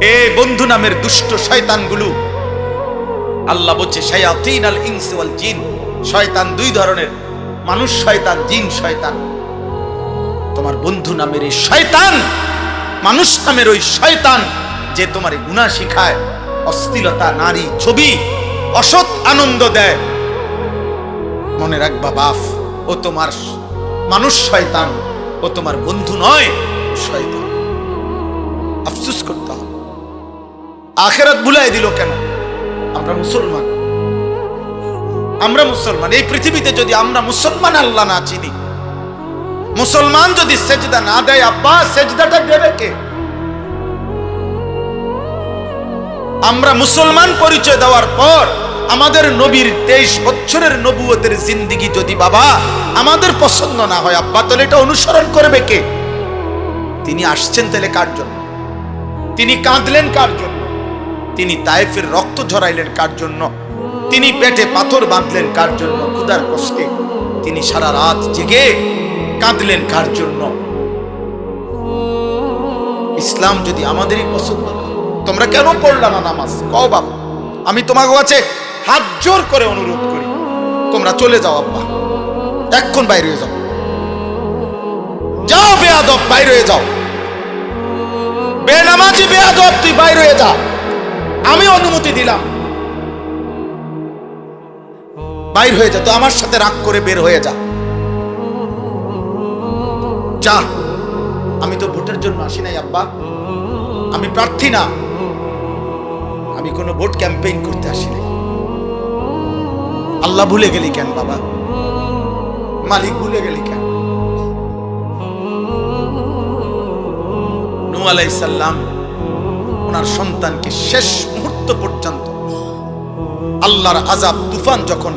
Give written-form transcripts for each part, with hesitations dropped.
এ বন্ধু নামের দুষ্ট শয়তানগুলো, আল্লাহ বলছে শায়াতিন আল ইনস ওয়াল জিন, শয়তান দুই ধরনের, মানুষ শয়তান, জিন শয়তান। তোমার বন্ধু নামের এই শয়তান, মানুষ নামের ওই শয়তান যে তোমার গুনাহ শিখায়, অশ্লীলতা, নারী, ছবি, অসৎ আনন্দ দেয়, মনে রাখবা বাপ, ও তোমার মানুষ শয়তান, ও তোমার বন্ধু নয়, শয়তান। আফসোস করতে হবে। আখিরাত ভুলাই দিল কেন? আমরা মুসলমান, আমরা মুসলমান। এই পৃথিবীতে যদি আমরা মুসলমান আল্লাহ না চিনি, মুসলমান যদি সেজদা না দেয়, আব্বা সেজদাটা দেবে কে? আমরা মুসলমান পরিচয় দেওয়ার পর আমাদের নবীর 23 বছরের নবুয়তের জিন্দেগি যদি বাবা আমাদের পছন্দ না হয়, আব্বা তাহলে এটা অনুসরণ করবে কে? তিনি আসছেন তাহলে কার জন্য? তিনি কাঁদলেন কার জন্য? তিনি তায়েফের রক্ত ঝরাইলেন কার জন্য? তিনি পেটে পাথর বাঁধলেন কার জন্য? ক্ষুধার কষ্টে তিনি সারা রাত জেগে কাঁদলেন কার জন্য? ইসলাম যদি আমাদেরই পছন্দ, তোমরা কেন পড়লা না নামাজ? কও বাবা, আমি তোমাকে কাছে হাত জোর করে অনুরোধ করি, তোমরা চলে যাও আব্বা, এখন বাইরে হয়ে যাও, যাও বেয়াদব, বাইরে হয়ে যাও, বেনামাজি বেয়াদব, তুই বাইরে হয়ে যা, আমি অনুমতি দিলাম, বাইর হয়ে যা, তো আমার সাথে রাগ করে বের হয়ে যা, যা। আমি তো ভোটের জন্য আসি নাই আব্বা, আমি প্রার্থী না, আমি কোনো ভোট ক্যাম্পেইন করতে আসি নাই। আল্লাহ ভুলে গেলি কেন বাবা? মালিক ভুলে গেলি কেন? নূহ আলাইহিস সালাম ওনার সন্তানকে শেষ মুহূর্ত পর্যন্ত আল্লাহর আযাব তুফান যখন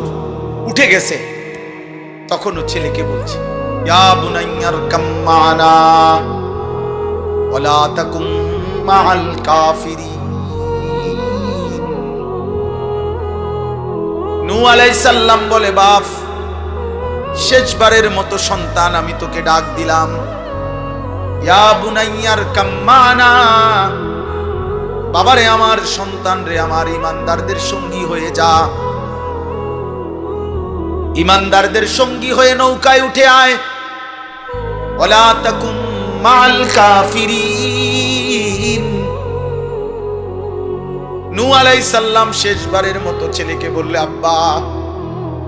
উঠে গেছে, তখন ও ছেলেকে বলছে, ইয়া বুনাইয়ার কাম্মানা ওয়ালা তাকুম মাআল কাফিরিন। নূহ আলাইহিস সালাম বলে, বাপ, শেষবারের মতো সন্তান আমি তোকে ডাক দিলাম, ইয়া বুনাইয়ার কাম্মানা, বাবারে আমার সন্তান রে, আমার ইমানদারদের সঙ্গী হয়ে যা, ইমানদারদের সঙ্গী হয়ে নৌকায় উঠে আয়, ওয়ালা তাকুম মাআল কাফিরিন। নূহ আলাইহিস সালাম শেষবারের মতো ছেলেকে বললে, আব্বা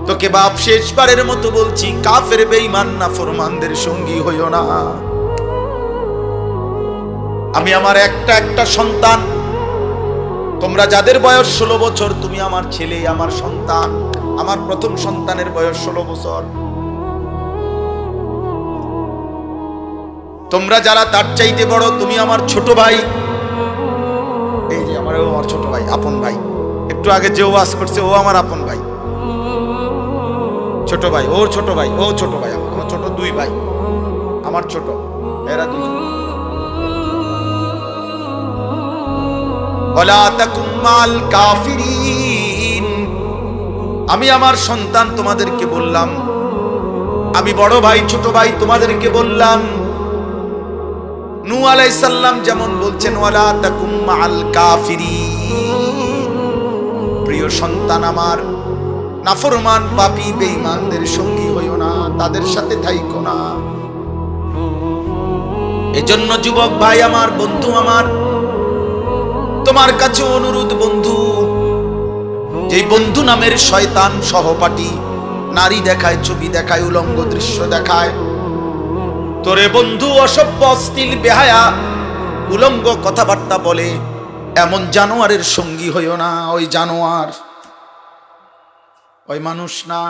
তোকে বাপ শেষবারের মতো বলছি, কাফের বেঈমান নাফরমানদের সঙ্গী হইও না। আমি আমার একটা সন্তান, তোমরা যাদের বয়স 16 বছর, তুমি আমার ছেলে, আমার সন্তান, আমার প্রথম সন্তানের বয়স 16 বছর। তোমরা যারা তার চাইতে বড়, তুমি আমার ছোট ভাই, এই যে আমার ছোট ভাই, আপন ভাই, একটু আগে যে ওয়াজ করছে ও আমার আপন ভাই, ছোট ভাই, ও ছোট ভাই, ও ছোট ভাই, আমার ছোট দুই ভাই, আমার ছোট, এরা দুই। ওয়ালা তাকুম মাআল কাফিরিন। আমি আমার সন্তান তোমাদেরকে বললাম, আমি বড় ভাই ছোট ভাই তোমাদেরকে বললাম, নূহ আলাইহিস সালাম যেমন বলছেন, ওয়ালা তাকুম মাআল কাফিরিন, প্রিয় সন্তান আমার, নাফরমান পাপী বেঈমানদের সঙ্গী হইও না, তাদের সাথে থাইকো না। এজন্য যুবক ভাই আমার, বন্ধু আমার, তোমার কাছে অনুরোধ বন্ধু, যে বন্ধু নামের শয়তান সহপাঠী নারী দেখায়, ছবি দেখায়, উলঙ্গ দৃশ্য দেখায়, তোরে বন্ধু অসভ্য, অশ্লীল, বেহায়া, উলঙ্গ কথাবার্তা বলে, এমন জানোয়ারের সঙ্গী হইও না। ওই জানোয়ার, ওই মানুষ না।